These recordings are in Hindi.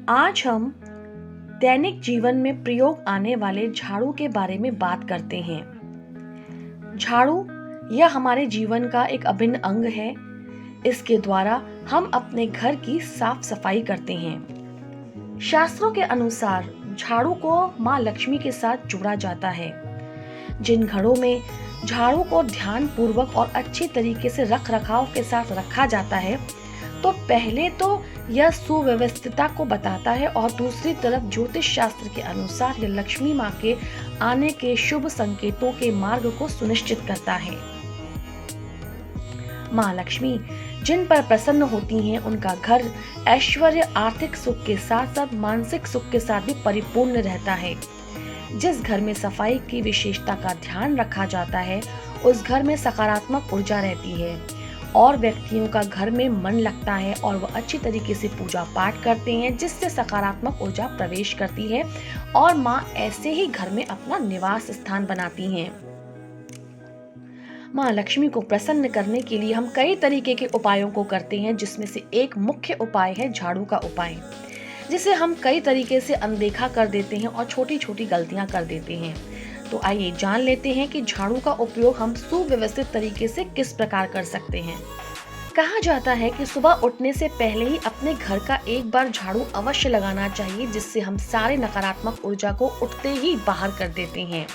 आज हम दैनिक जीवन में प्रयोग आने वाले झाड़ू के बारे में बात करते हैं। झाड़ू यह हमारे जीवन का एक अभिन्न अंग है। इसके द्वारा हम अपने घर की साफ सफाई करते हैं। शास्त्रों के अनुसार झाड़ू को माँ लक्ष्मी के साथ जोड़ा जाता है। जिन घरों में झाड़ू को ध्यान पूर्वक और अच्छी तरीके से रख रखाव के साथ रखा जाता है, तो पहले तो यह सुव्यवस्थितता को बताता है और दूसरी तरफ ज्योतिष शास्त्र के अनुसार यह लक्ष्मी माँ के आने के शुभ संकेतों के मार्ग को सुनिश्चित करता है। माँ लक्ष्मी जिन पर प्रसन्न होती हैं, उनका घर ऐश्वर्य, आर्थिक सुख के साथ साथ मानसिक सुख के साथ भी परिपूर्ण रहता है। जिस घर में सफाई की विशेषता का ध्यान रखा जाता है, उस घर में सकारात्मक ऊर्जा रहती है और व्यक्तियों का घर में मन लगता है और वह अच्छी तरीके से पूजा पाठ करते हैं, जिससे सकारात्मक ऊर्जा प्रवेश करती है और माँ ऐसे ही घर में अपना निवास स्थान बनाती हैं। माँ लक्ष्मी को प्रसन्न करने के लिए हम कई तरीके के उपायों को करते हैं, जिसमें से एक मुख्य उपाय है झाड़ू का उपाय, जिसे हम कई तरीके से अनदेखा कर देते हैं और छोटी छोटी गलतियां कर देते हैं। तो आइए जान लेते हैं कि झाड़ू का उपयोग हम सुव्यवस्थित तरीके से किस प्रकार कर सकते हैं। कहा जाता है कि सुबह उठने से पहले ही अपने घर का एक बार झाड़ू अवश्य लगाना चाहिए, जिससे हम सारे नकारात्मक ऊर्जा को उठते ही बाहर कर देते हैं।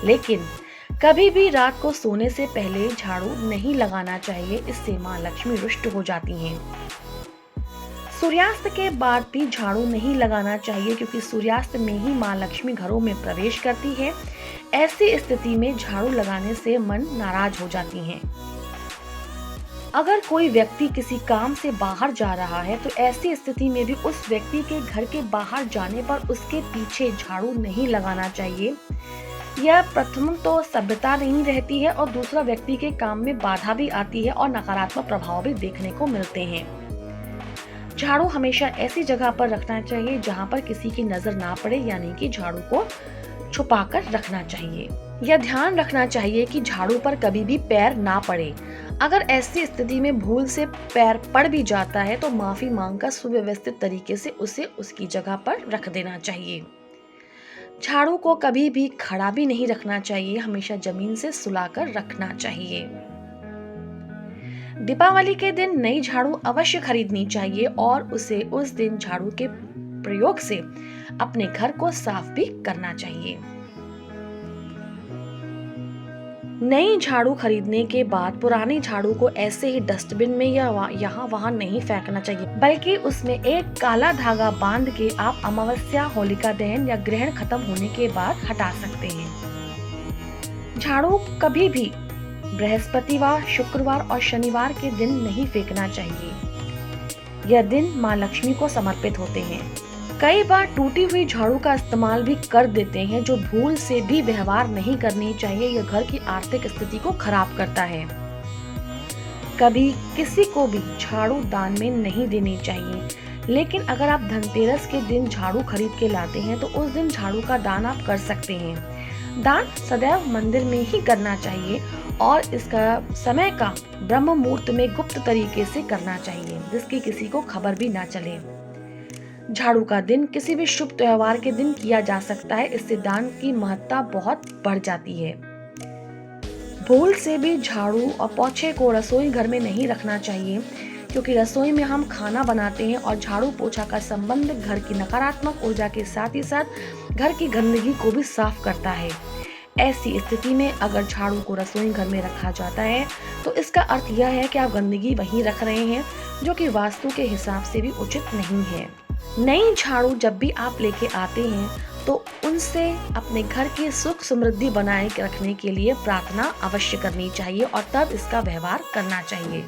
लेकिन कभी भी रात को सोने से पहले झाड़ू नहीं लगाना चाहिए, इससे माँ लक्ष्मी रुष्ट हो जाती हैं। सूर्यास्त के बाद भी झाड़ू नहीं लगाना चाहिए, क्योंकि सूर्यास्त में ही माँ लक्ष्मी घरों में प्रवेश करती है। ऐसी स्थिति में झाड़ू लगाने से मन नाराज हो जाती हैं। अगर कोई व्यक्ति किसी काम से बाहर जा रहा है, तो ऐसी स्थिति में भी उस व्यक्ति के घर के बाहर जाने पर उसके पीछे झाड़ू नहीं लगाना चाहिए। यह प्रथम तो सभ्यता नहीं रहती है और दूसरा व्यक्ति के काम में बाधा भी आती है और नकारात्मक प्रभाव भी देखने को मिलते हैं। झाड़ू हमेशा ऐसी जगह पर रखना चाहिए जहां पर किसी की नजर ना पड़े, यानी कि झाड़ू को छुपाकर रखना चाहिए। यह ध्यान रखना चाहिए कि झाड़ू पर कभी भी पैर ना पड़े। अगर ऐसी स्थिति में भूल से पैर पड़ भी जाता है, तो माफी मांगकर सुव्यवस्थित तरीके से उसे उसकी जगह पर रख देना चाहिए। झाड़ू को कभी भी खड़ा भी नहीं रखना चाहिए, हमेशा जमीन से सुलाकर रखना चाहिए। दीपावली के दिन नई झाड़ू अवश्य खरीदनी चाहिए और उसे उस दिन झाड़ू के प्रयोग से अपने घर को साफ भी करना चाहिए। नई झाड़ू खरीदने के बाद पुरानी झाड़ू को ऐसे ही डस्टबिन में या यहाँ वहाँ नहीं फेंकना चाहिए, बल्कि उसमें एक काला धागा बांध के आप अमावस्या, होलिका दहन या ग्रहण खत्म होने के बाद हटा सकते हैं। झाड़ू कभी भी बृहस्पतिवार, शुक्रवार और शनिवार के दिन नहीं फेंकना चाहिए। यह दिन माँ लक्ष्मी को समर्पित होते हैं। कई बार टूटी हुई झाड़ू का इस्तेमाल भी कर देते हैं, जो भूल से भी व्यवहार नहीं करनी चाहिए। यह घर की आर्थिक स्थिति को खराब करता है। कभी किसी को भी झाड़ू दान में नहीं देनी चाहिए, लेकिन अगर आप धनतेरस के दिन झाड़ू खरीद के लाते हैं, तो उस दिन झाड़ू का दान आप कर सकते हैं। दान सदैव मंदिर में ही करना चाहिए और इसका समय का ब्रह्म मुहूर्त में गुप्त तरीके से करना चाहिए, जिसकी किसी को खबर भी ना चले। झाड़ू का दिन किसी भी शुभ त्योहार के दिन किया जा सकता है, इससे दान की महत्ता बहुत बढ़ जाती है। भूल से भी झाड़ू और पोछे को रसोई घर में नहीं रखना चाहिए, क्योंकि रसोई में हम खाना बनाते हैं और झाड़ू पोछा का संबंध घर की नकारात्मक ऊर्जा के साथ ही साथ घर की गंदगी को भी साफ करता है। ऐसी स्थिति में अगर झाड़ू को रसोई घर में रखा जाता है, तो इसका अर्थ यह है कि आप गंदगी वहीं रख रहे हैं, जो कि वास्तु के हिसाब से भी उचित नहीं है। नई झाड़ू जब भी आप लेके आते हैं, तो उनसे अपने घर की सुख समृद्धि बनाए रखने के लिए प्रार्थना अवश्य करनी चाहिए और तब इसका व्यवहार करना चाहिए।